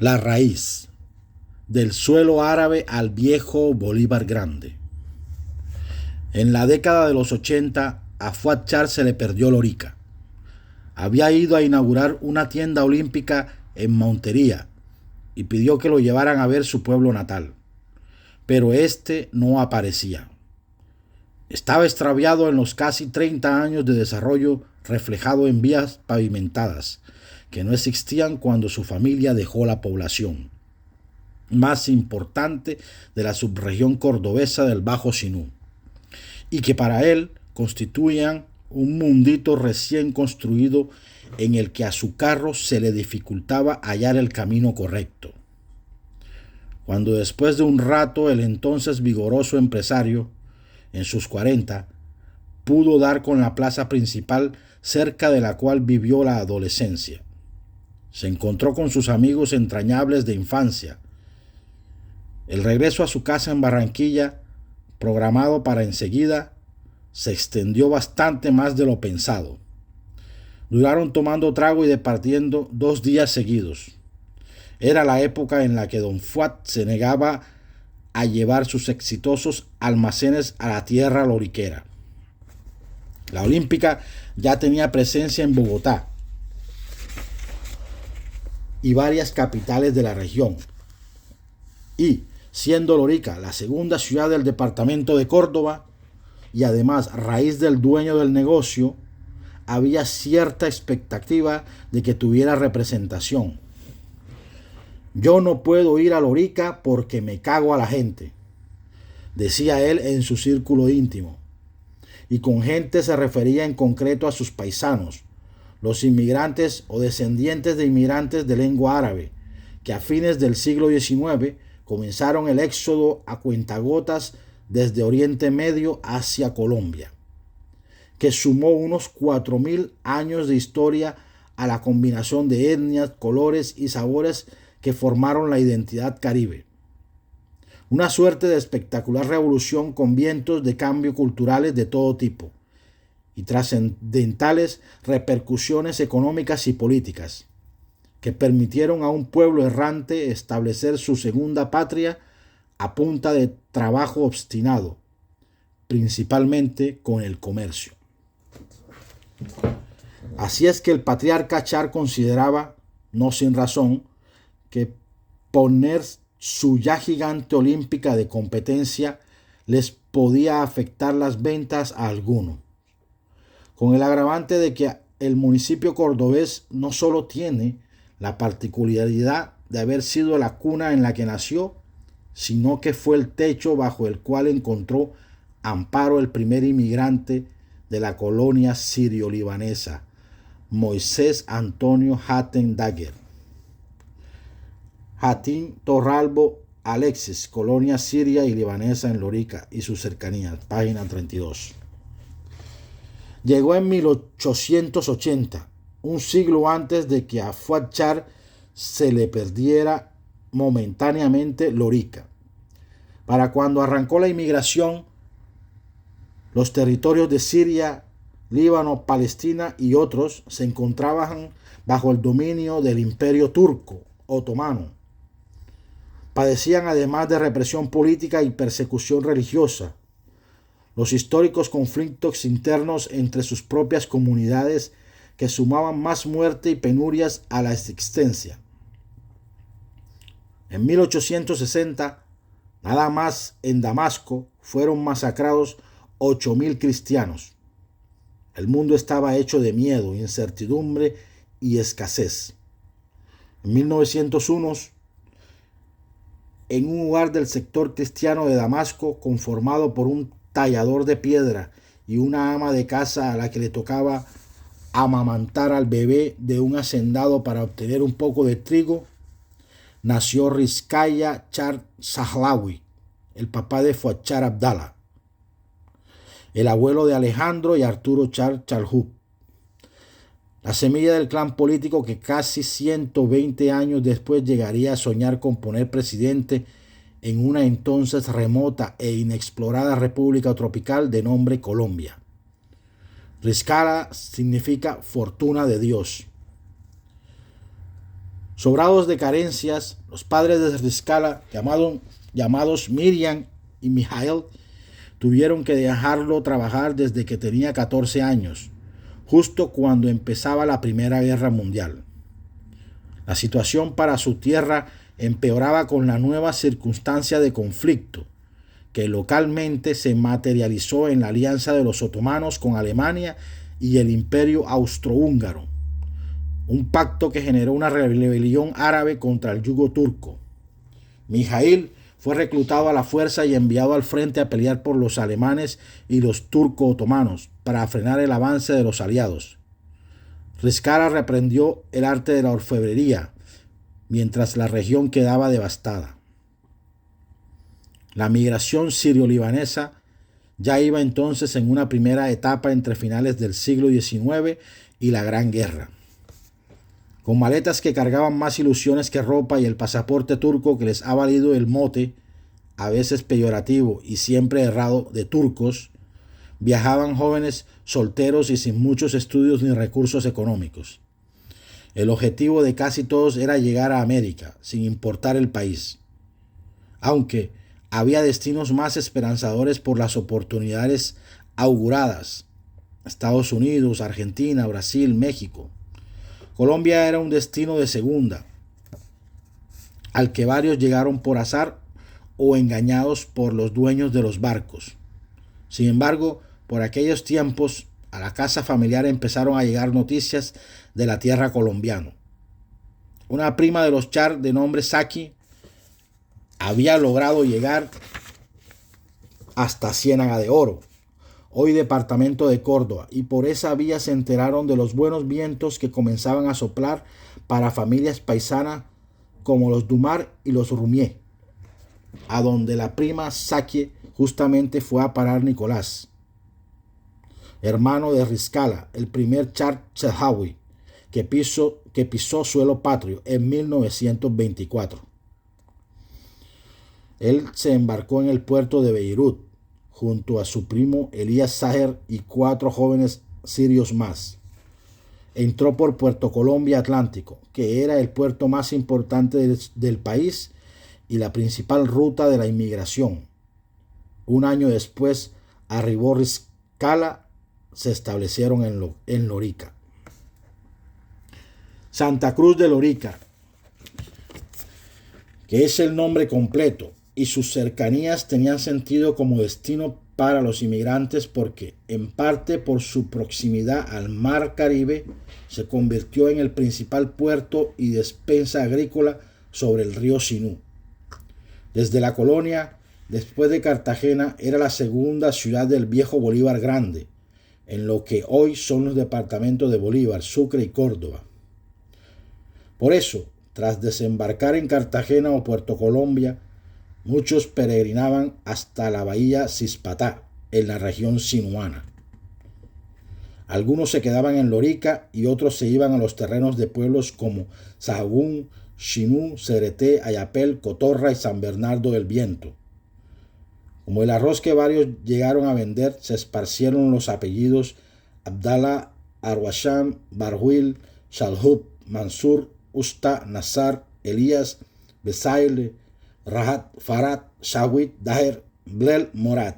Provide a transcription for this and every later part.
La raíz, del suelo árabe al viejo Bolívar Grande. En la década de los 80, a Fuad Char se le perdió Lorica. Había ido a inaugurar una tienda olímpica en Montería y pidió que lo llevaran a ver su pueblo natal. Pero este no aparecía. Estaba extraviado en los casi 30 años de desarrollo reflejado en vías pavimentadas, que no existían cuando su familia dejó la población más importante de la subregión cordobesa del Bajo Sinú, y que para él constituían un mundito recién construido en el que a su carro se le dificultaba hallar el camino correcto. Cuando después de un rato el entonces vigoroso empresario, en sus 40, pudo dar con la plaza principal cerca de la cual vivió la adolescencia, se encontró con sus amigos entrañables de infancia. El regreso a su casa en Barranquilla, programado para enseguida, se extendió bastante más de lo pensado. Duraron tomando trago y departiendo 2 días seguidos. Era la época en la que don Fuad se negaba a llevar sus exitosos almacenes a la tierra loriquera. La Olímpica ya tenía presencia en Bogotá y varias capitales de la región, y siendo Lorica la segunda ciudad del departamento de Córdoba y además raíz del dueño del negocio, había cierta expectativa de que tuviera representación. Yo no puedo ir a Lorica porque me cago a la gente, decía él en su círculo íntimo, y con gente se refería en concreto a sus paisanos, los inmigrantes o descendientes de inmigrantes de lengua árabe, que a fines del siglo XIX comenzaron el éxodo a cuentagotas desde Oriente Medio hacia Colombia, que sumó unos 4.000 años de historia a la combinación de etnias, colores y sabores que formaron la identidad caribe. Una suerte de espectacular revolución con vientos de cambio culturales de todo tipo y trascendentales repercusiones económicas y políticas, que permitieron a un pueblo errante establecer su segunda patria a punta de trabajo obstinado, principalmente con el comercio. Así es que el patriarca Char consideraba, no sin razón, que poner su ya gigante olímpica de competencia les podía afectar las ventas a alguno, con el agravante de que el municipio cordobés no solo tiene la particularidad de haber sido la cuna en la que nació, sino que fue el techo bajo el cual encontró amparo el primer inmigrante de la colonia sirio-libanesa, Moisés Antonio Hatem Daguer. Hatim Torralbo Alexis, colonia siria y libanesa en Lorica y sus cercanías, página 32. Llegó en 1880, un siglo antes de que a Fuad Char se le perdiera momentáneamente Lorica. Para cuando arrancó la inmigración, los territorios de Siria, Líbano, Palestina y otros se encontraban bajo el dominio del Imperio Turco Otomano. Padecían además de represión política y persecución religiosa, los históricos conflictos internos entre sus propias comunidades que sumaban más muerte y penurias a la existencia. En 1860, nada más en Damasco, fueron masacrados 8.000 cristianos. El mundo estaba hecho de miedo, incertidumbre y escasez. En 1901, en un lugar del sector cristiano de Damasco, conformado por un tallador de piedra y una ama de casa a la que le tocaba amamantar al bebé de un hacendado para obtener un poco de trigo, nació Rizkaya Char Sahlawi, el papá de Fuad Char Abdala, el abuelo de Alejandro y Arturo Char Chalhub. La semilla del clan político que casi 120 años después llegaría a soñar con poner presidente en una entonces remota e inexplorada república tropical de nombre Colombia. Rizkala significa fortuna de Dios. Sobrados de carencias, los padres de Rizkala, llamados Miriam y Mijail, tuvieron que dejarlo trabajar desde que tenía 14 años, justo cuando empezaba la Primera Guerra Mundial. La situación para su tierra empeoraba con la nueva circunstancia de conflicto, que localmente se materializó en la alianza de los otomanos con Alemania y el Imperio Austrohúngaro, un pacto que generó una rebelión árabe contra el yugo turco. Mijail fue reclutado a la fuerza y enviado al frente a pelear por los alemanes y los turco-otomanos para frenar el avance de los aliados. Rizkala reprendió el arte de la orfebrería, mientras la región quedaba devastada. La migración sirio-libanesa ya iba entonces en una primera etapa entre finales del siglo XIX y la Gran Guerra. Con maletas que cargaban más ilusiones que ropa y el pasaporte turco que les ha valido el mote, a veces peyorativo y siempre errado, de turcos, viajaban jóvenes solteros y sin muchos estudios ni recursos económicos. El objetivo de casi todos era llegar a América, sin importar el país. Aunque había destinos más esperanzadores por las oportunidades auguradas: Estados Unidos, Argentina, Brasil, México. Colombia era un destino de segunda, al que varios llegaron por azar o engañados por los dueños de los barcos. Sin embargo, por aquellos tiempos, a la casa familiar empezaron a llegar noticias de la tierra colombiana. Una prima de los Char, de nombre Saki, había logrado llegar hasta Ciénaga de Oro, hoy departamento de Córdoba, y por esa vía se enteraron de los buenos vientos que comenzaban a soplar para familias paisanas como los Dumar y los Rumier, a donde la prima Saki justamente fue a parar Nicolás, hermano de Rizkala, el primer Char Chehawi que pisó suelo patrio en 1924. Él se embarcó en el puerto de Beirut, junto a su primo Elías Saher y 4 jóvenes sirios más. Entró por Puerto Colombia Atlántico, que era el puerto más importante del país y la principal ruta de la inmigración. Un año después arribó Rizkala, se establecieron en Lorica. Santa Cruz de Lorica, que es el nombre completo, y sus cercanías tenían sentido como destino para los inmigrantes porque, en parte por su proximidad al mar Caribe, se convirtió en el principal puerto y despensa agrícola sobre el río Sinú. Desde la colonia, después de Cartagena, era la segunda ciudad del viejo Bolívar Grande, en lo que hoy son los departamentos de Bolívar, Sucre y Córdoba. Por eso, tras desembarcar en Cartagena o Puerto Colombia, muchos peregrinaban hasta la bahía Cispatá, en la región sinuana. Algunos se quedaban en Lorica y otros se iban a los terrenos de pueblos como Sahagún, Chinú, Cereté, Ayapel, Cotorra y San Bernardo del Viento. Como el arroz que varios llegaron a vender, se esparcieron los apellidos Abdallah, Arwasham, Barhuil, Shalhub, Mansur, Usta, Nazar, Elías, Besaile, Rahat, Farad, Shawit, Daher, Blel, Morad.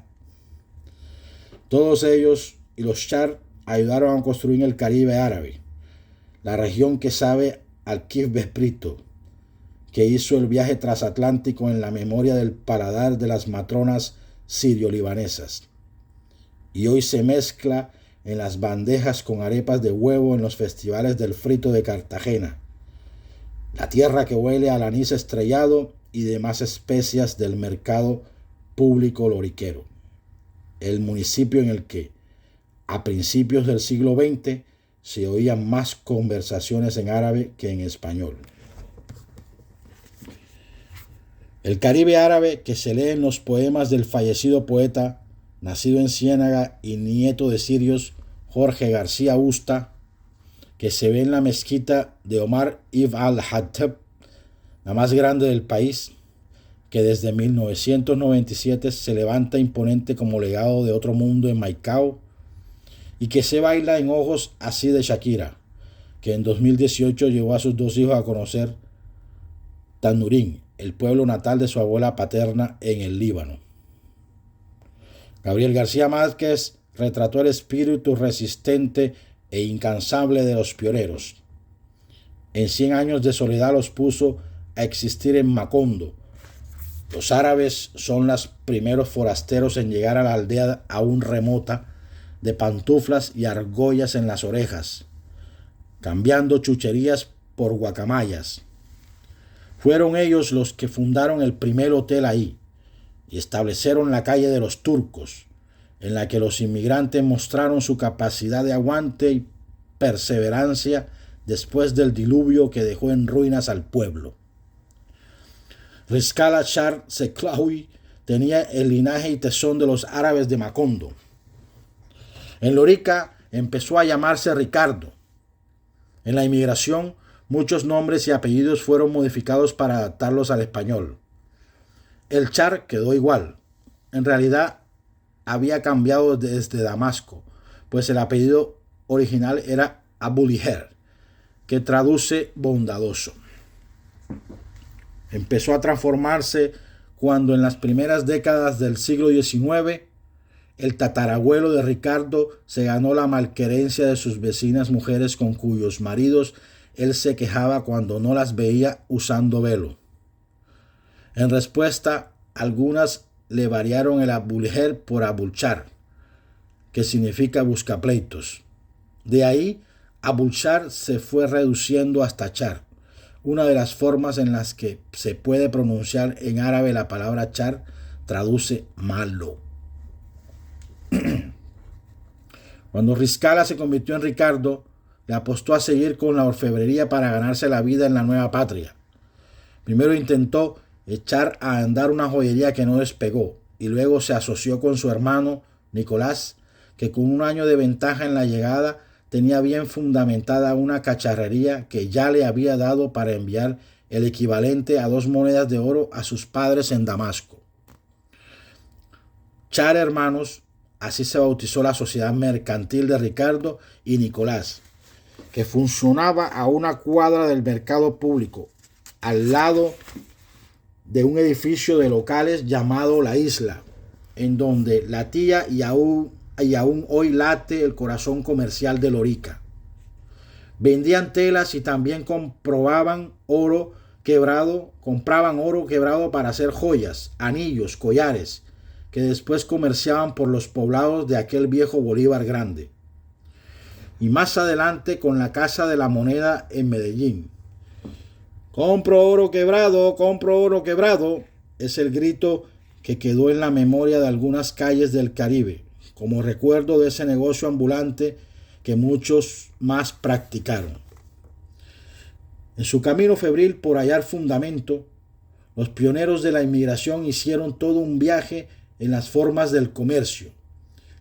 Todos ellos y los Char ayudaron a construir el Caribe árabe, la región que sabe al Kif Besprito, que hizo el viaje transatlántico en la memoria del paladar de las matronas sirio-libanesas. Y hoy se mezcla en las bandejas con arepas de huevo en los festivales del frito de Cartagena, la tierra que huele al anís estrellado y demás especias del mercado público loriquero, el municipio en el que, a principios del siglo XX, se oían más conversaciones en árabe que en español. El Caribe árabe que se lee en los poemas del fallecido poeta, nacido en Ciénaga y nieto de sirios, Jorge García Usta, que se ve en la mezquita de Omar ibn al-Hattab, la más grande del país, que desde 1997 se levanta imponente como legado de otro mundo en Maicao, y que se baila en ojos así de Shakira, que en 2018 llevó a sus 2 hijos a conocer Tanurín, el pueblo natal de su abuela paterna en el Líbano. Gabriel García Márquez retrató el espíritu resistente e incansable de los pioneros. En 100 años de soledad los puso a existir en Macondo. Los árabes son los primeros forasteros en llegar a la aldea aún remota, de pantuflas y argollas en las orejas, cambiando chucherías por guacamayas. Fueron ellos los que fundaron el primer hotel ahí y establecieron la calle de los turcos, en la que los inmigrantes mostraron su capacidad de aguante y perseverancia después del diluvio que dejó en ruinas al pueblo. Rizqala Shah Seklawi tenía el linaje y tesón de los árabes de Macondo. En Lorica empezó a llamarse Ricardo. En la inmigración, muchos nombres y apellidos fueron modificados para adaptarlos al español. El Char quedó igual. En realidad, había cambiado desde Damasco, pues el apellido original era Abuliher, que traduce bondadoso. Empezó a transformarse cuando en las primeras décadas del siglo XIX el tatarabuelo de Ricardo se ganó la malquerencia de sus vecinas mujeres con cuyos maridos él se quejaba cuando no las veía usando velo. En respuesta, algunas le variaron el Abuliher por Abulchar, que significa buscapleitos. De ahí, Abulchar se fue reduciendo hasta Char, una de las formas en las que se puede pronunciar en árabe la palabra Char traduce malo. Cuando Rizqala se convirtió en Ricardo, le apostó a seguir con la orfebrería para ganarse la vida en la nueva patria. Primero intentó echar a andar una joyería que no despegó, y luego se asoció con su hermano Nicolás, que con un año de ventaja en la llegada tenía bien fundamentada una cacharrería que ya le había dado para enviar el equivalente a 2 monedas de oro a sus padres en Damasco. Char Hermanos, así se bautizó la sociedad mercantil de Ricardo y Nicolás, que funcionaba a una cuadra del mercado público, al lado de un edificio de locales llamado La Isla, en donde latía y aún hoy late el corazón comercial de Lorica. Vendían telas y también compraban oro quebrado para hacer joyas, anillos, collares, que después comerciaban por los poblados de aquel viejo Bolívar Grande. Y más adelante con la Casa de la Moneda en Medellín. Compro oro quebrado, es el grito que quedó en la memoria de algunas calles del Caribe, como recuerdo de ese negocio ambulante que muchos más practicaron. En su camino febril por hallar fundamento, los pioneros de la inmigración hicieron todo un viaje en las formas del comercio,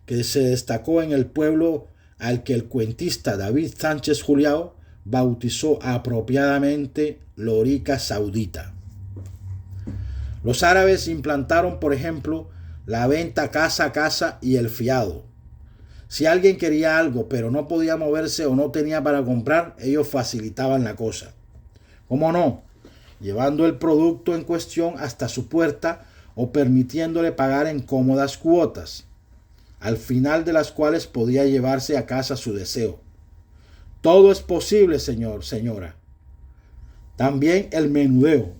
que se destacó en el pueblo al que el cuentista David Sánchez Juliao bautizó apropiadamente Lorica Saudita. Los árabes implantaron, por ejemplo, la venta casa a casa y el fiado. Si alguien quería algo pero no podía moverse o no tenía para comprar, ellos facilitaban la cosa. ¿Cómo no? Llevando el producto en cuestión hasta su puerta o permitiéndole pagar en cómodas cuotas, al final de las cuales podía llevarse a casa su deseo. Todo es posible, señor, señora. También el menudeo.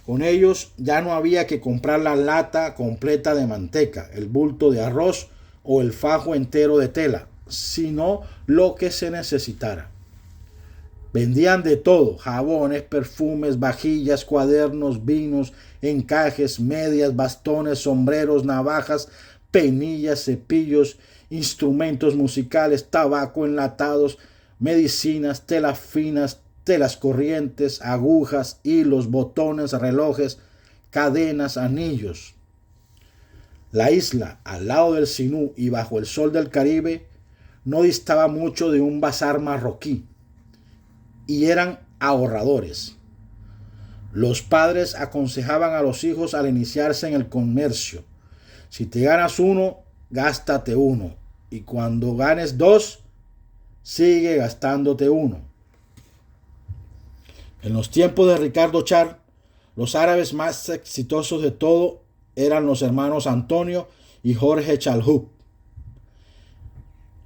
Con ellos ya no había que comprar la lata completa de manteca, el bulto de arroz o el fajo entero de tela, sino lo que se necesitara. Vendían de todo: jabones, perfumes, vajillas, cuadernos, vinos, encajes, medias, bastones, sombreros, navajas, peinillas, cepillos, instrumentos musicales, tabaco, enlatados, medicinas, telas finas, telas corrientes, agujas, hilos, botones, relojes, cadenas, anillos. La isla, al lado del Sinú y bajo el sol del Caribe, no distaba mucho de un bazar marroquí, y eran ahorradores. Los padres aconsejaban a los hijos al iniciarse en el comercio: si te ganas 1, gástate 1, y cuando ganes 2, sigue gastándote 1. En los tiempos de Ricardo Char, Los árabes más exitosos de todo eran los hermanos Antonio y Jorge Chalhub.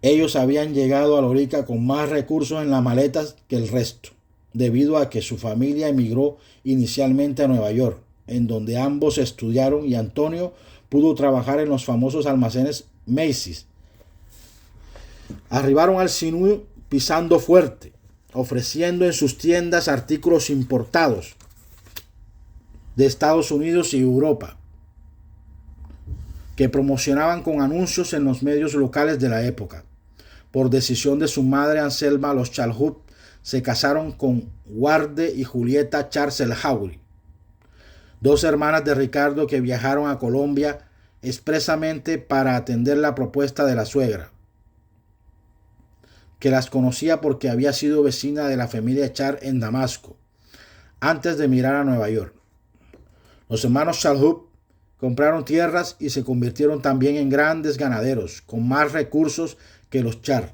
Ellos habían llegado a Lorica con más recursos en las maletas que el resto, debido a que su familia emigró inicialmente a Nueva York, en donde ambos estudiaron, y Antonio pudo trabajar en los famosos almacenes Macy's. Arribaron al Sinú pisando fuerte, ofreciendo en sus tiendas artículos importados de Estados Unidos y Europa, que promocionaban con anuncios en los medios locales de la época. Por decisión de su madre Anselma, los Chalhub se casaron con Warde y Julieta Charles el Hawley, dos hermanas de Ricardo que viajaron a Colombia expresamente para atender la propuesta de la suegra, que las conocía porque había sido vecina de la familia Char en Damasco, antes de emigrar a Nueva York. Los hermanos Chalhub compraron tierras y se convirtieron también en grandes ganaderos, con más recursos que los Char.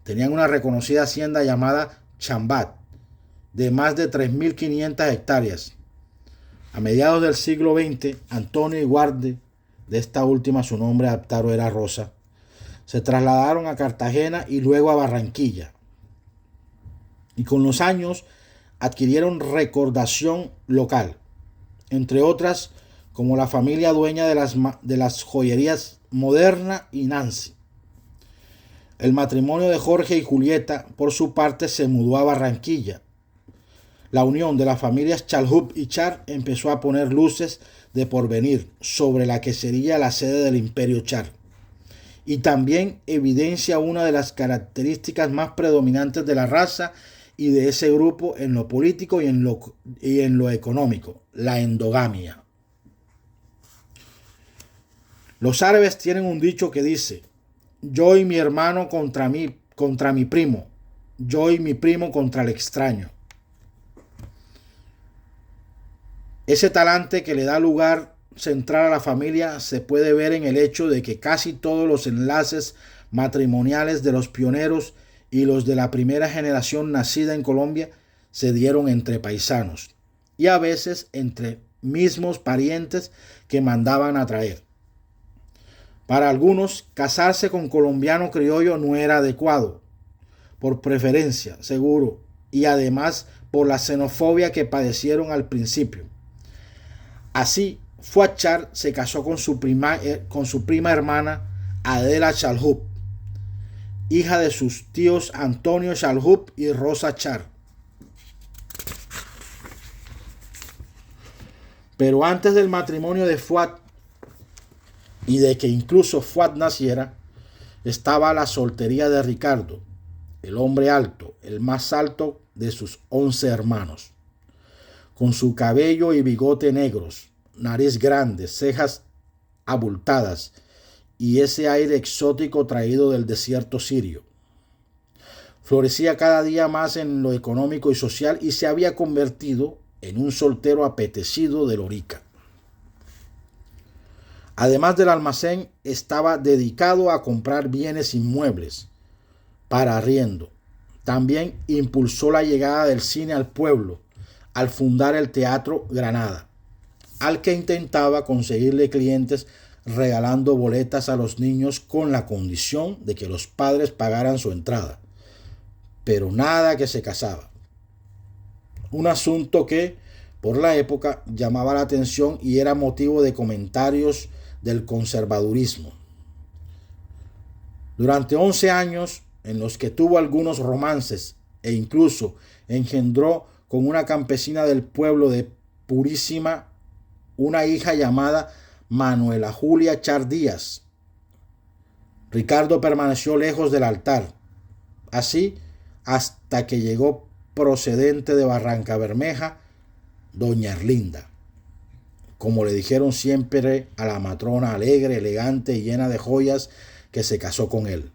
Tenían una reconocida hacienda llamada Chambat, de más de 3.500 hectáreas. A mediados del siglo XX, Antonio y Warde, de esta última su nombre adaptado era Rosa, se trasladaron a Cartagena y luego a Barranquilla. Y con los años adquirieron recordación local, entre otras como la familia dueña de las joyerías Moderna y Nancy. El matrimonio de Jorge y Julieta, por su parte, se mudó a Barranquilla. La unión de las familias Chalhub y Char empezó a poner luces de porvenir sobre la que sería la sede del imperio Char, y también evidencia una de las características más predominantes de la raza y de ese grupo en lo político y en lo económico: la endogamia. Los árabes tienen un dicho que dice: yo y mi hermano contra mi primo, yo y mi primo contra el extraño. Ese talante que le da lugar central a la familia se puede ver en el hecho de que casi todos los enlaces matrimoniales de los pioneros y los de la primera generación nacida en Colombia se dieron entre paisanos, y a veces entre mismos parientes que mandaban a traer. Para algunos, casarse con colombiano criollo no era adecuado, por preferencia, seguro, y además por la xenofobia que padecieron al principio. Así, Fuad Char se casó con su prima hermana Adela Chalhub, hija de sus tíos Antonio Chalhub y Rosa Char. Pero antes del matrimonio de Fuad y de que incluso Fuad naciera, estaba la soltería de Ricardo, el hombre alto, el más alto de sus 11 hermanos, con su cabello y bigote negros, nariz grande, cejas abultadas y ese aire exótico traído del desierto sirio. Florecía cada día más en lo económico y social y se había convertido en un soltero apetecido de Lorica. Además del almacén, estaba dedicado a comprar bienes inmuebles para arriendo. También impulsó la llegada del cine al pueblo al fundar el Teatro Granada, al que intentaba conseguirle clientes regalando boletas a los niños con la condición de que los padres pagaran su entrada. Pero nada que se casaba. Un asunto que, por la época, llamaba la atención y era motivo de comentarios del conservadurismo. Durante 11 años, en los que tuvo algunos romances e incluso engendró con una campesina del pueblo de Purísima una hija llamada Manuela Julia Char Díaz, Ricardo permaneció lejos del altar, así hasta que llegó procedente de Barranca Bermeja, doña Erlinda, como le dijeron siempre a la matrona alegre, elegante y llena de joyas que se casó con él.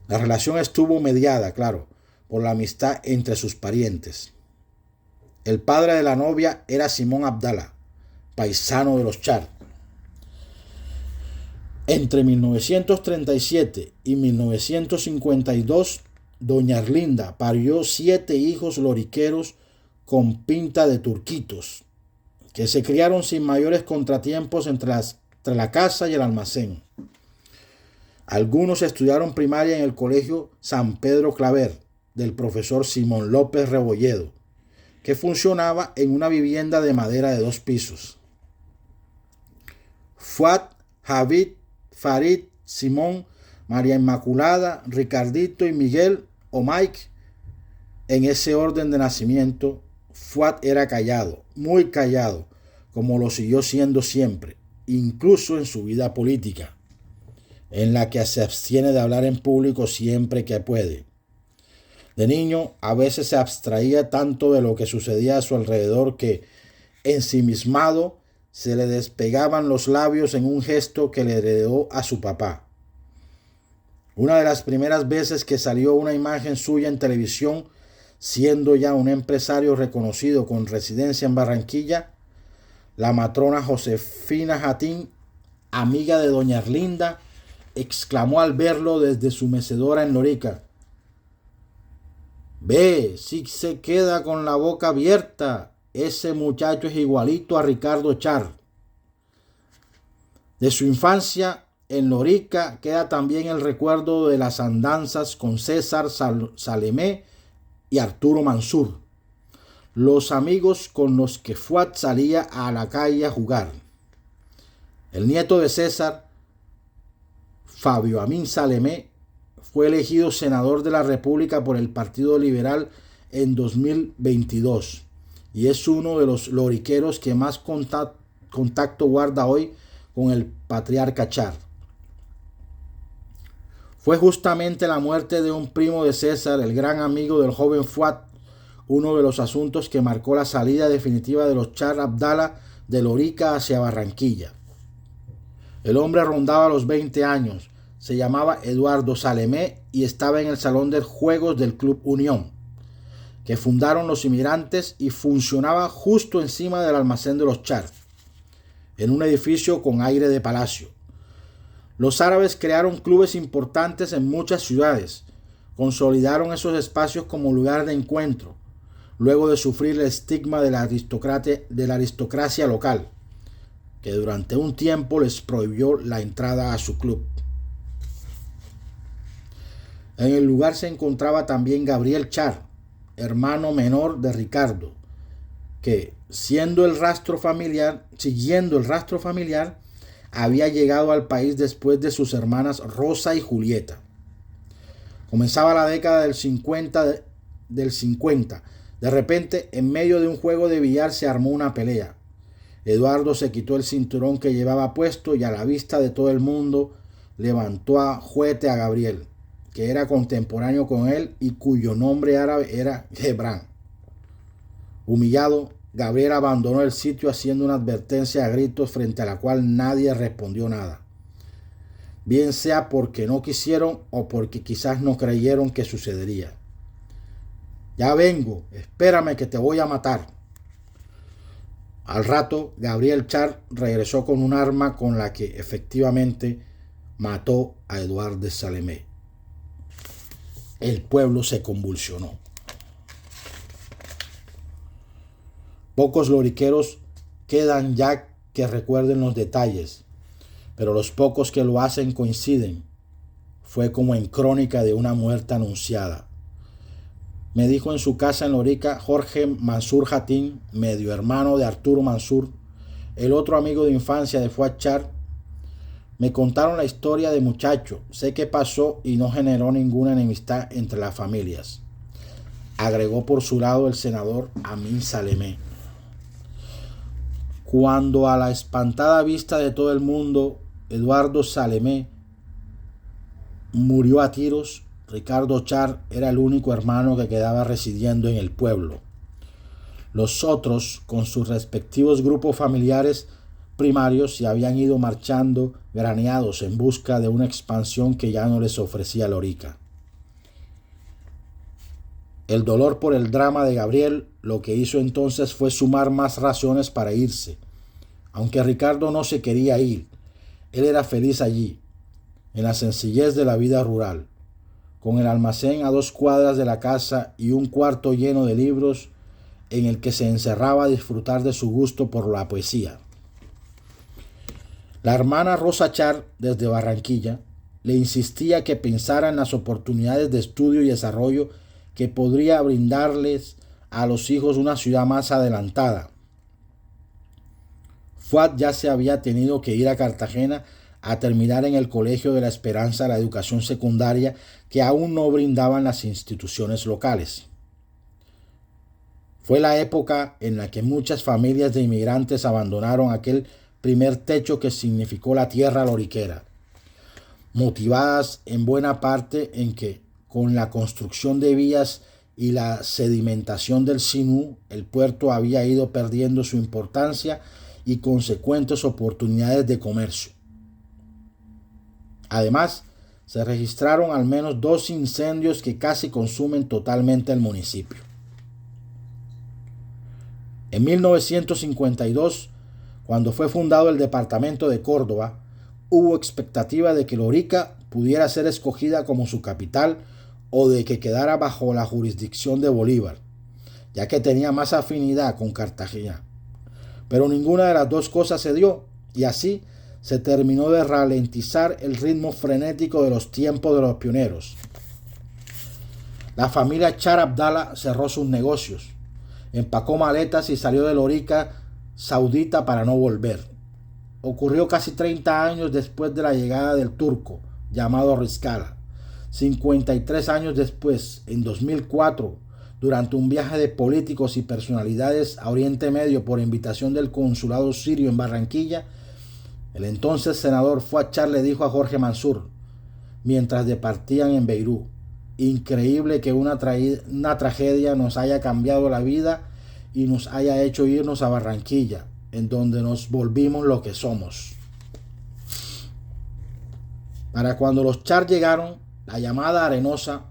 La relación estuvo mediada, claro, por la amistad entre sus parientes. El padre de la novia era Simón Abdala, paisano de los Char. Entre 1937 y 1952, doña Erlinda parió 7 hijos loriqueros con pinta de turquitos, que se criaron sin mayores contratiempos entre la casa y el almacén. Algunos estudiaron primaria en el colegio San Pedro Claver del profesor Simón López Rebolledo, que funcionaba en una vivienda de madera de 2 pisos. Fuad, Javid, Farid, Simón, María Inmaculada, Ricardito y Miguel o Mike, en ese orden de nacimiento. Fuad era callado, muy callado, como lo siguió siendo siempre, incluso en su vida política, en la que se abstiene de hablar en público siempre que puede. De niño, a veces se abstraía tanto de lo que sucedía a su alrededor que, ensimismado, se le despegaban los labios en un gesto que le heredó a su papá. Una de las primeras veces que salió una imagen suya en televisión, siendo ya un empresario reconocido con residencia en Barranquilla, la matrona Josefina Jatín, amiga de doña Erlinda, exclamó al verlo desde su mecedora en Lorica: «Ve, si se queda con la boca abierta, ese muchacho es igualito a Ricardo Char». De su infancia en Lorica queda también el recuerdo de las andanzas con César Salemé y Arturo Mansur, los amigos con los que Fuad salía a la calle a jugar. El nieto de César, Fabio Amin Salemé, fue elegido senador de la República por el Partido Liberal en 2022 y es uno de los loriqueros que más contacto guarda hoy con el patriarca Char. Fue justamente la muerte de un primo de César, el gran amigo del joven Fuad, uno de los asuntos que marcó la salida definitiva de los Char Abdala de Lorica hacia Barranquilla. El hombre rondaba los 20 años, se llamaba Eduardo Salemé y estaba en el salón de juegos del Club Unión, que fundaron los inmigrantes y funcionaba justo encima del almacén de los Char, en un edificio con aire de palacio. Los árabes crearon clubes importantes en muchas ciudades, consolidaron esos espacios como lugar de encuentro, luego de sufrir el estigma de la aristocracia local, que durante un tiempo les prohibió la entrada a su club. En el lugar se encontraba también Gabriel Char, hermano menor de Ricardo, que, siguiendo el rastro familiar, había llegado al país después de sus hermanas Rosa y Julieta. Comenzaba la década del 50. De repente, en medio de un juego de billar se armó una pelea. Eduardo se quitó el cinturón que llevaba puesto y a la vista de todo el mundo levantó a juete a Gabriel, que era contemporáneo con él y cuyo nombre árabe era Gebran. Humillado, Gabriel abandonó el sitio haciendo una advertencia a gritos frente a la cual nadie respondió nada. Bien sea porque no quisieron o porque quizás no creyeron que sucedería. «Ya vengo, espérame que te voy a matar». Al rato, Gabriel Char regresó con un arma con la que efectivamente mató a Eduardo Salemé. El pueblo se convulsionó. Pocos loriqueros quedan ya que recuerden los detalles, pero los pocos que lo hacen coinciden. Fue como en crónica de una muerte anunciada. Me dijo en su casa en Lorica Jorge Mansur Jatín, medio hermano de Arturo Mansur, el otro amigo de infancia de Fuad Char. Me contaron la historia de muchacho, sé qué pasó y no generó ninguna enemistad entre las familias, agregó por su lado el senador Amin Salemé. Cuando a la espantada vista de todo el mundo Eduardo Salemé murió a tiros, Ricardo Char era el único hermano que quedaba residiendo en el pueblo. Los otros, con sus respectivos grupos familiares primarios, se habían ido marchando graneados en busca de una expansión que ya no les ofrecía Lorica. El dolor por el drama de Gabriel lo que hizo entonces fue sumar más razones para irse. Aunque Ricardo no se quería ir, él era feliz allí, en la sencillez de la vida rural. Con el almacén a 2 cuadras de la casa y un cuarto lleno de libros, en el que se encerraba a disfrutar de su gusto por la poesía. La hermana Rosa Char, desde Barranquilla, le insistía que pensara en las oportunidades de estudio y desarrollo que podría brindarles a los hijos una ciudad más adelantada. Fuad ya se había tenido que ir a Cartagena a terminar en el Colegio de la Esperanza la educación secundaria que aún no brindaban las instituciones locales. Fue la época en la que muchas familias de inmigrantes abandonaron aquel primer techo que significó la tierra loriquera, motivadas en buena parte en que, con la construcción de vías y la sedimentación del Sinú, el puerto había ido perdiendo su importancia y consecuentes oportunidades de comercio. Además, se registraron al menos 2 incendios que casi consumen totalmente el municipio. En 1952, cuando fue fundado el departamento de Córdoba, hubo expectativa de que Lorica pudiera ser escogida como su capital o de que quedara bajo la jurisdicción de Bolívar, ya que tenía más afinidad con Cartagena. Pero ninguna de las dos cosas se dio, y así se terminó de ralentizar el ritmo frenético de los tiempos de los pioneros. La familia Char Abdala cerró sus negocios, empacó maletas y salió de Lorica Saudita para no volver. Ocurrió casi 30 años después de la llegada del turco, llamado Riscala. 53 años después, en 2004, durante un viaje de políticos y personalidades a Oriente Medio por invitación del consulado sirio en Barranquilla, el entonces senador Fuad Char le dijo a Jorge Mansur, mientras departían en Beirut: increíble que una tragedia nos haya cambiado la vida y nos haya hecho irnos a Barranquilla, en donde nos volvimos lo que somos. Para cuando los Char llegaron, la llamada Arenosa,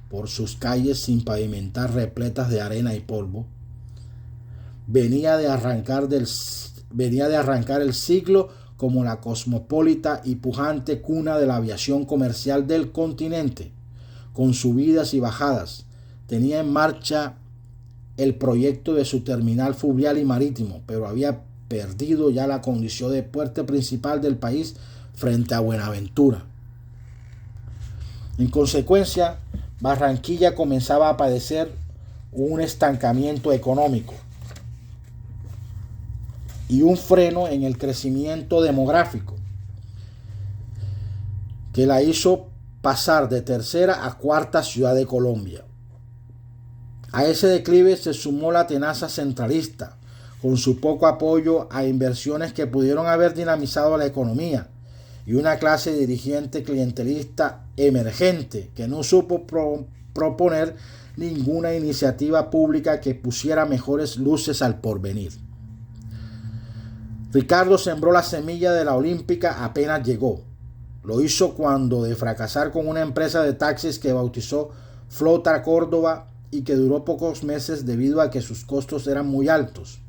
por sus calles sin pavimentar repletas de arena y polvo, venía de arrancar el siglo como la cosmopolita y pujante cuna de la aviación comercial del continente. Con subidas y bajadas, tenía en marcha el proyecto de su terminal fluvial y marítimo, pero había perdido ya la condición de puerto principal del país frente a Buenaventura. En consecuencia, Barranquilla comenzaba a padecer un estancamiento económico y un freno en el crecimiento demográfico que la hizo pasar de tercera a cuarta ciudad de Colombia. A ese declive se sumó la tenaza centralista, con su poco apoyo a inversiones que pudieron haber dinamizado la economía, y una clase dirigente clientelista emergente que no supo proponer ninguna iniciativa pública que pusiera mejores luces al porvenir. Ricardo sembró la semilla de la Olímpica apenas llegó. Lo hizo cuando, de fracasar con una empresa de taxis que bautizó Flota Córdoba y que duró pocos meses debido a que sus costos eran muy altos.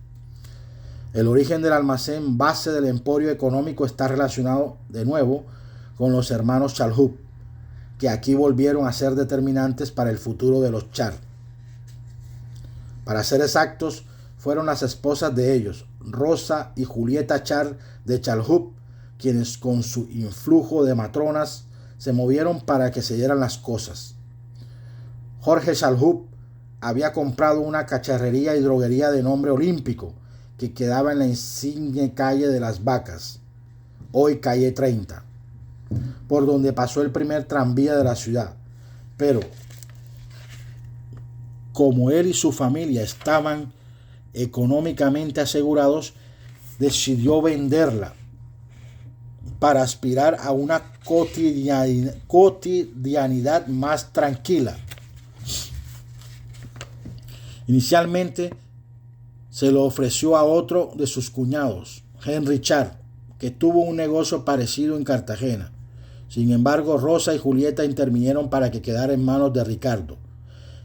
El origen del almacén base del emporio económico está relacionado de nuevo con los hermanos Chalhoub, que aquí volvieron a ser determinantes para el futuro de los Char. Para ser exactos, fueron las esposas de ellos, Rosa y Julieta Char de Chalhoub, quienes con su influjo de matronas se movieron para que se dieran las cosas. Jorge Chalhoub había comprado una cacharrería y droguería de nombre Olímpico, que quedaba en la insigne calle de las Vacas, hoy calle 30, por donde pasó el primer tranvía de la ciudad. Pero, como él y su familia estaban económicamente asegurados, decidió venderla para aspirar a una cotidianidad más tranquila. Inicialmente se lo ofreció a otro de sus cuñados, Henry Char, que tuvo un negocio parecido en Cartagena. Sin embargo, Rosa y Julieta intervinieron para que quedara en manos de Ricardo,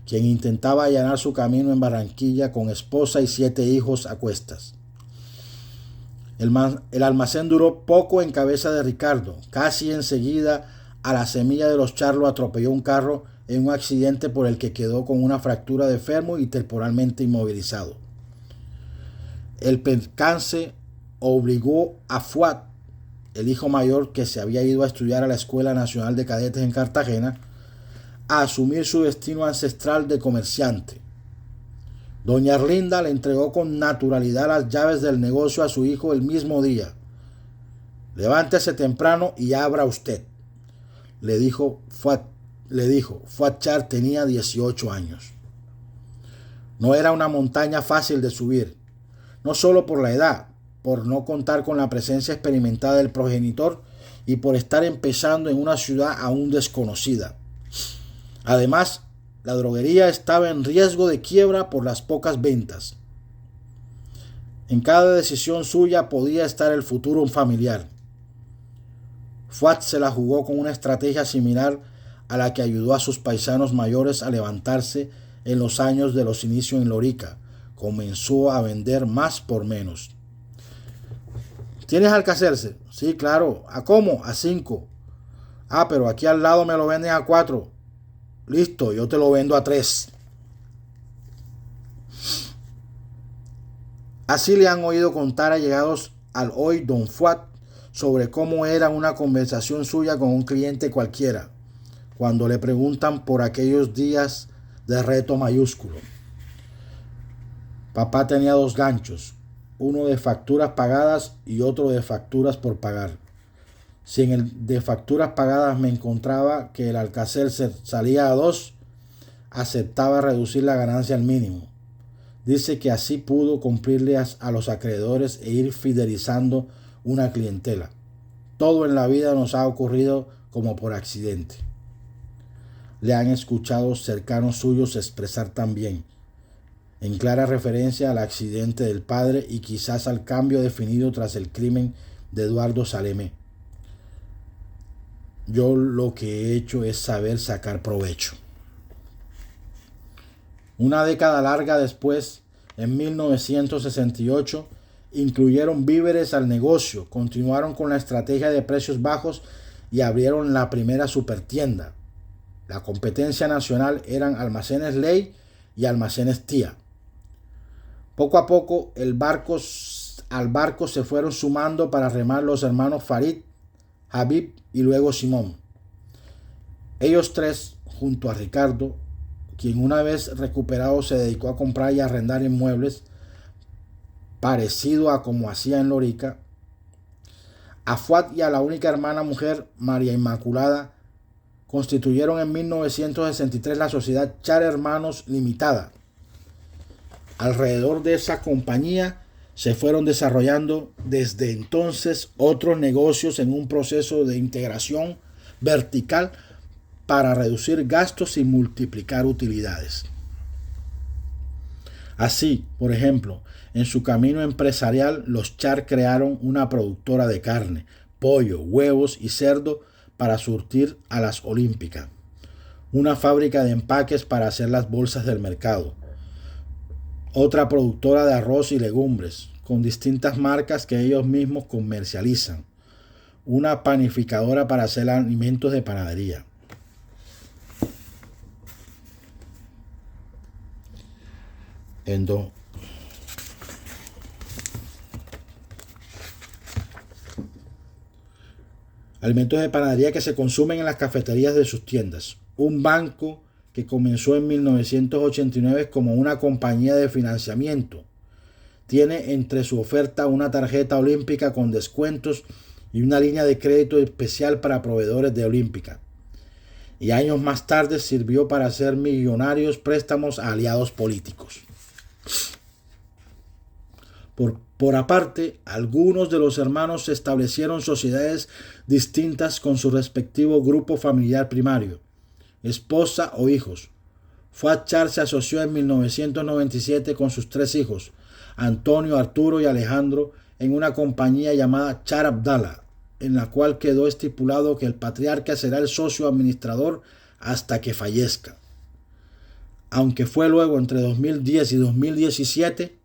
quien intentaba allanar su camino en Barranquilla con esposa y 7 hijos a cuestas. El almacén duró poco en cabeza de Ricardo. Casi enseguida, a la semilla de los Char lo atropelló un carro en un accidente por el que quedó con una fractura de fémur y temporalmente inmovilizado. El percance obligó a Fuad, el hijo mayor que se había ido a estudiar a la Escuela Nacional de Cadetes en Cartagena, a asumir su destino ancestral de comerciante. Doña Erlinda le entregó con naturalidad las llaves del negocio a su hijo el mismo día. «Levántese temprano y abra usted», le dijo Fuad. Fuad Char tenía 18 años. No era una montaña fácil de subir, no solo por la edad, por no contar con la presencia experimentada del progenitor y por estar empezando en una ciudad aún desconocida. Además, la droguería estaba en riesgo de quiebra por las pocas ventas. En cada decisión suya podía estar el futuro familiar. Fuad se la jugó con una estrategia similar a la que ayudó a sus paisanos mayores a levantarse en los años de los inicios en Lorica. Comenzó a vender más por menos. ¿Tienes Alcacelser? Sí, claro. ¿A cómo? A 5. Ah, pero aquí al lado me lo venden a 4. Listo, yo te lo vendo a 3. Así le han oído contar allegados al hoy don Fuad sobre cómo era una conversación suya con un cliente cualquiera, cuando le preguntan por aquellos días de reto mayúsculo. Papá tenía 2 ganchos, uno de facturas pagadas y otro de facturas por pagar. Si en el de facturas pagadas me encontraba que el Alcacelser salía a 2, aceptaba reducir la ganancia al mínimo. Dice que así pudo cumplirle a los acreedores e ir fidelizando una clientela. Todo en la vida nos ha ocurrido como por accidente. Le han escuchado cercanos suyos expresar también, en clara referencia al accidente del padre y quizás al cambio definido tras el crimen de Eduardo Salemé. Yo lo que he hecho es saber sacar provecho. Una década larga después, en 1968, incluyeron víveres al negocio, continuaron con la estrategia de precios bajos y abrieron la primera supertienda. La competencia nacional eran Almacenes Ley y Almacenes Tía. Poco a poco al barco se fueron sumando para remar los hermanos Farid, Habib y luego Simón. Ellos 3, junto a Ricardo, quien una vez recuperado se dedicó a comprar y arrendar inmuebles, parecido a como hacía en Lorica, a Fuad y a la única hermana mujer, María Inmaculada, constituyeron en 1963 la sociedad Char Hermanos Limitada. Alrededor de esa compañía se fueron desarrollando desde entonces otros negocios en un proceso de integración vertical para reducir gastos y multiplicar utilidades. Así, por ejemplo, en su camino empresarial, los Char crearon una productora de carne, pollo, huevos y cerdo para surtir a las Olímpicas, una fábrica de empaques para hacer las bolsas del mercado, otra productora de arroz y legumbres, con distintas marcas que ellos mismos comercializan, una panificadora para hacer alimentos de panadería. Alimentos de panadería que se consumen en las cafeterías de sus tiendas. Un banco que comenzó en 1989 como una compañía de financiamiento. Tiene entre su oferta una tarjeta olímpica con descuentos y una línea de crédito especial para proveedores de Olímpica. Y años más tarde sirvió para hacer millonarios préstamos a aliados políticos. Por aparte, algunos de los hermanos establecieron sociedades distintas con su respectivo grupo familiar primario, esposa o hijos. Fuad Char se asoció en 1997 con sus 3 hijos, Antonio, Arturo y Alejandro, en una compañía llamada Char Abdala, en la cual quedó estipulado que el patriarca será el socio administrador hasta que fallezca. Aunque fue luego entre 2010 y 2017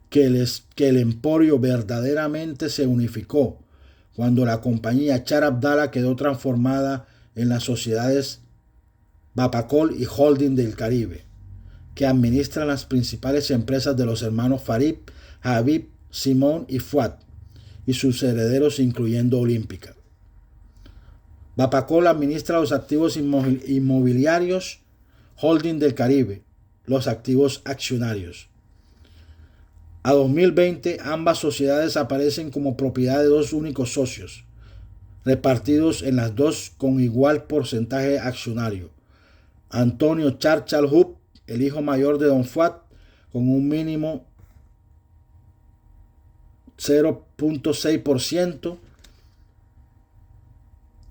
que el emporio verdaderamente se unificó, cuando la compañía Char Abdala quedó transformada en las sociedades Bapacol y Holding del Caribe, que administran las principales empresas de los hermanos Farid, Habib, Simón y Fuad, y sus herederos incluyendo Olímpica. Bapacol administra los activos inmobiliarios, Holding del Caribe, los activos accionarios. A 2020, ambas sociedades aparecen como propiedad de dos únicos socios, repartidos en las dos con igual porcentaje accionario. Antonio Charchal Hub, el hijo mayor de Don Fuad, con un mínimo 0.6%,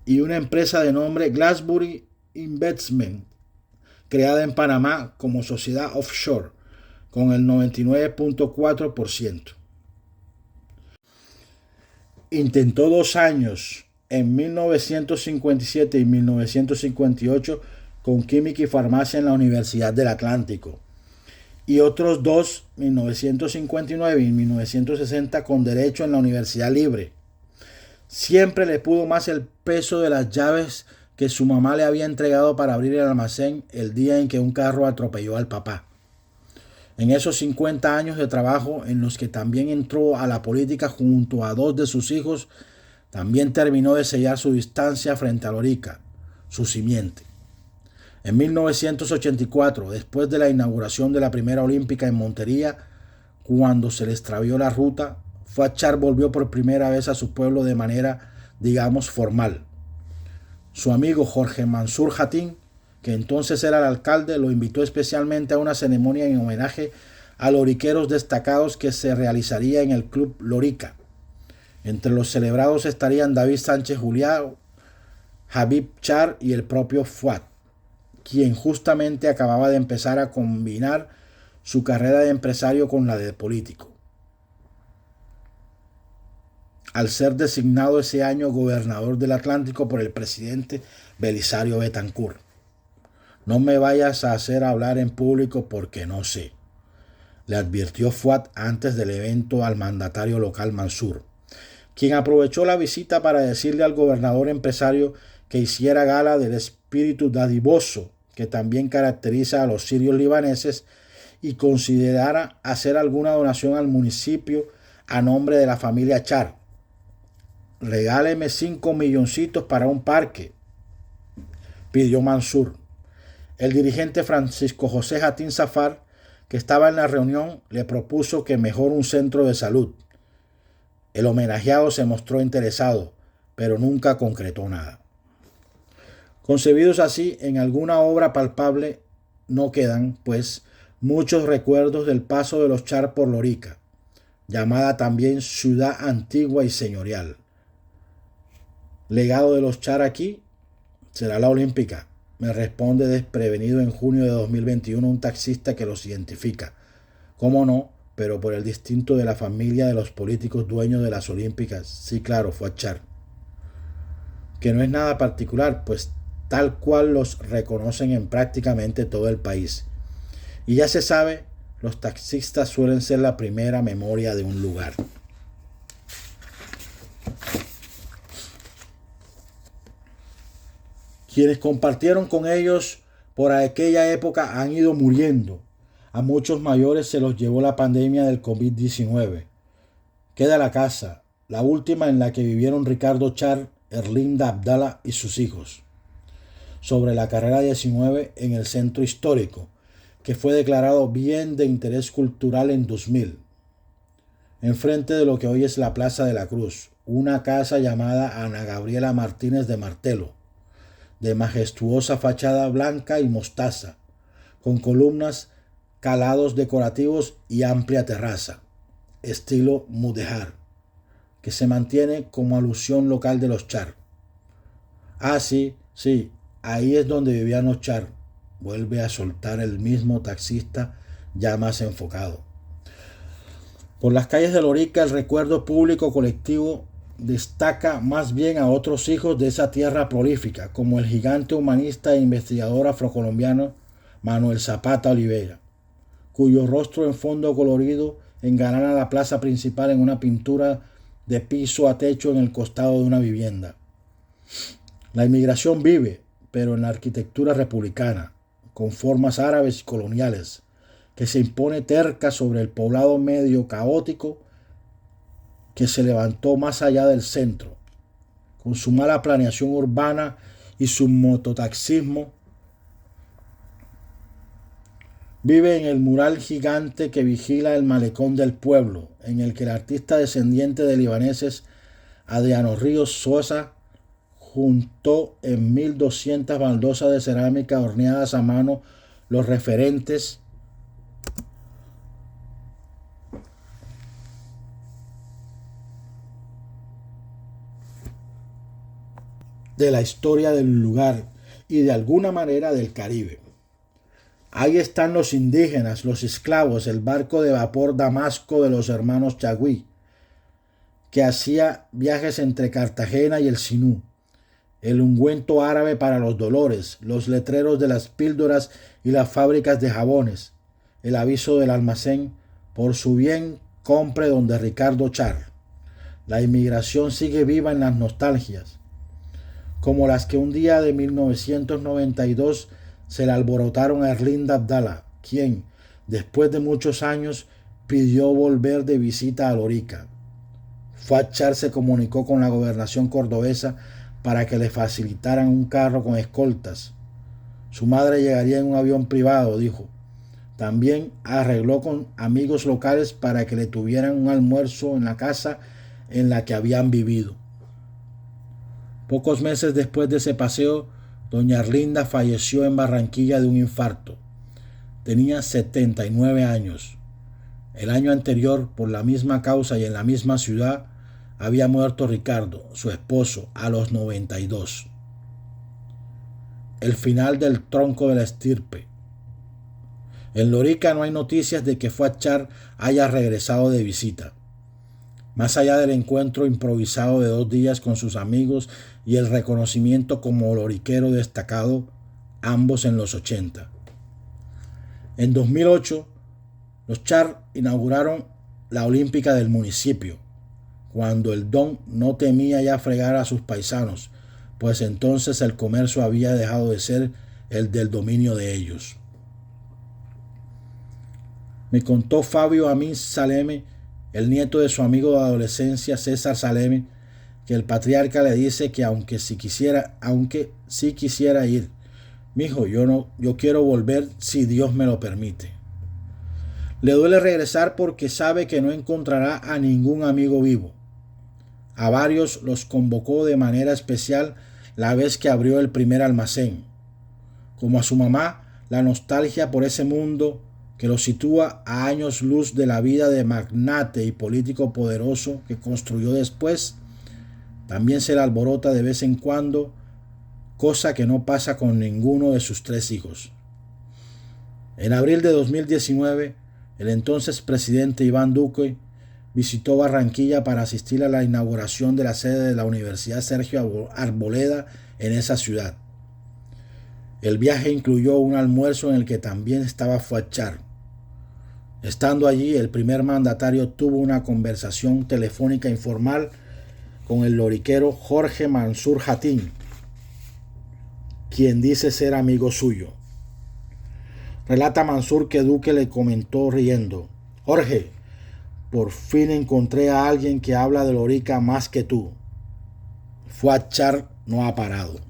y una empresa de nombre Glassbury Investment, creada en Panamá como sociedad offshore, con el 99.4%. Intentó 2 años, en 1957 y 1958, con Química y Farmacia en la Universidad del Atlántico, y otros 2, 1959 y 1960, con Derecho en la Universidad Libre. Siempre le pudo más el peso de las llaves que su mamá le había entregado para abrir el almacén el día en que un carro atropelló al papá. En esos 50 años de trabajo, en los que también entró a la política junto a 2 de sus hijos, también terminó de sellar su distancia frente a Lorica, su simiente. En 1984, después de la inauguración de la primera Olímpica en Montería, cuando se le extravió la ruta, Fuad Char volvió por primera vez a su pueblo de manera, digamos, formal. Su amigo Jorge Mansur Hatín, que entonces era el alcalde, lo invitó especialmente a una ceremonia en homenaje a loriqueros destacados que se realizaría en el Club Lorica. Entre los celebrados estarían David Sánchez Juliao, Habib Char y el propio Fuad, quien justamente acababa de empezar a combinar su carrera de empresario con la de político, al ser designado ese año gobernador del Atlántico por el presidente Belisario Betancur. No me vayas a hacer hablar en público porque no sé, le advirtió Fuad antes del evento al mandatario local Mansur, quien aprovechó la visita para decirle al gobernador empresario que hiciera gala del espíritu dadivoso que también caracteriza a los sirios libaneses y considerara hacer alguna donación al municipio a nombre de la familia Char. Regáleme 5 milloncitos para un parque, pidió Mansur. El dirigente Francisco José Hatín Zafar, que estaba en la reunión, le propuso que mejor un centro de salud. El homenajeado se mostró interesado, pero nunca concretó nada. Concebidos así, en alguna obra palpable no quedan, pues, muchos recuerdos del paso de los Char por Lorica, llamada también ciudad antigua y señorial. Legado de los Char aquí será la Olímpica, me responde desprevenido en junio de 2021 un taxista que los identifica. ¿Cómo no? Pero por el distinto de la familia de los políticos dueños de las Olímpicas. Sí, claro, Fuad Char. Que no es nada particular, pues tal cual los reconocen en prácticamente todo el país. Y ya se sabe, los taxistas suelen ser la primera memoria de un lugar. Quienes compartieron con ellos por aquella época han ido muriendo. A muchos mayores se los llevó la pandemia del COVID-19. Queda la casa, la última en la que vivieron Ricardo Char, Erlinda Abdala y sus hijos, sobre la carrera 19 en el centro histórico, que fue declarado bien de interés cultural en 2000. Enfrente de lo que hoy es la Plaza de la Cruz, una casa llamada Ana Gabriela Martínez de Martelo, de majestuosa fachada blanca y mostaza, con columnas, calados decorativos y amplia terraza, estilo mudéjar, que se mantiene como alusión local de los Char. Ah, sí, ahí es donde vivían los Char, vuelve a soltar el mismo taxista ya más enfocado. Por las calles de Lorica el recuerdo público colectivo destaca más bien a otros hijos de esa tierra prolífica, como el gigante humanista e investigador afrocolombiano Manuel Zapata Oliveira, cuyo rostro en fondo colorido engalana la plaza principal en una pintura de piso a techo en el costado de una vivienda. La inmigración vive, pero en la arquitectura republicana, con formas árabes y coloniales, que se impone terca sobre el poblado medio caótico que se levantó más allá del centro, con su mala planeación urbana y su mototaxismo. Vive en el mural gigante que vigila el malecón del pueblo, en el que el artista descendiente de libaneses Adriano Ríos Sosa juntó en 1200 baldosas de cerámica horneadas a mano los referentes de la historia del lugar y de alguna manera del Caribe. Ahí están los indígenas, los esclavos, el barco de vapor Damasco de los hermanos Chagüí, que hacía viajes entre Cartagena y el Sinú, el ungüento árabe para los dolores, los letreros de las píldoras y las fábricas de jabones, el aviso del almacén, por su bien compre donde Ricardo Char. La inmigración sigue viva en las nostalgias, como las que un día de 1992 se le alborotaron a Erlinda Abdala, quien, después de muchos años, pidió volver de visita a Lorica. Fuad Char se comunicó con la gobernación cordobesa para que le facilitaran un carro con escoltas. Su madre llegaría en un avión privado, dijo. También arregló con amigos locales para que le tuvieran un almuerzo en la casa en la que habían vivido. Pocos meses después de ese paseo, doña Erlinda falleció en Barranquilla de un infarto. Tenía 79 años. El año anterior, por la misma causa y en la misma ciudad, había muerto Ricardo, su esposo, a los 92. El final del tronco de la estirpe. En Lorica no hay noticias de que Fuad Char haya regresado de visita. Más allá del encuentro improvisado de 2 días con sus amigos y el reconocimiento como loriquero destacado, ambos en los 80. En 2008, los Char inauguraron la Olímpica del municipio, cuando el Don no temía ya fregar a sus paisanos, pues entonces el comercio había dejado de ser el del dominio de ellos. Me contó Fabio Amin Saleme, el nieto de su amigo de adolescencia César Saleme, que el patriarca le dice que aunque sí quisiera ir, mijo, yo quiero volver si Dios me lo permite. Le duele regresar porque sabe que no encontrará a ningún amigo vivo. A varios los convocó de manera especial la vez que abrió el primer almacén. Como a su mamá, la nostalgia por ese mundo que lo sitúa a años luz de la vida de magnate y político poderoso que construyó después, también se le alborota de vez en cuando, cosa que no pasa con ninguno de sus 3 hijos. En abril de 2019, el entonces presidente Iván Duque visitó Barranquilla para asistir a la inauguración de la sede de la Universidad Sergio Arboleda en esa ciudad. El viaje incluyó un almuerzo en el que también estaba Fuad Char. Estando allí, el primer mandatario tuvo una conversación telefónica informal con el loriquero Jorge Mansur Hatín, quien dice ser amigo suyo. Relata Mansur que Duque le comentó riendo: Jorge, por fin encontré a alguien que habla de Lorica más que tú. Fuad Char no ha parado.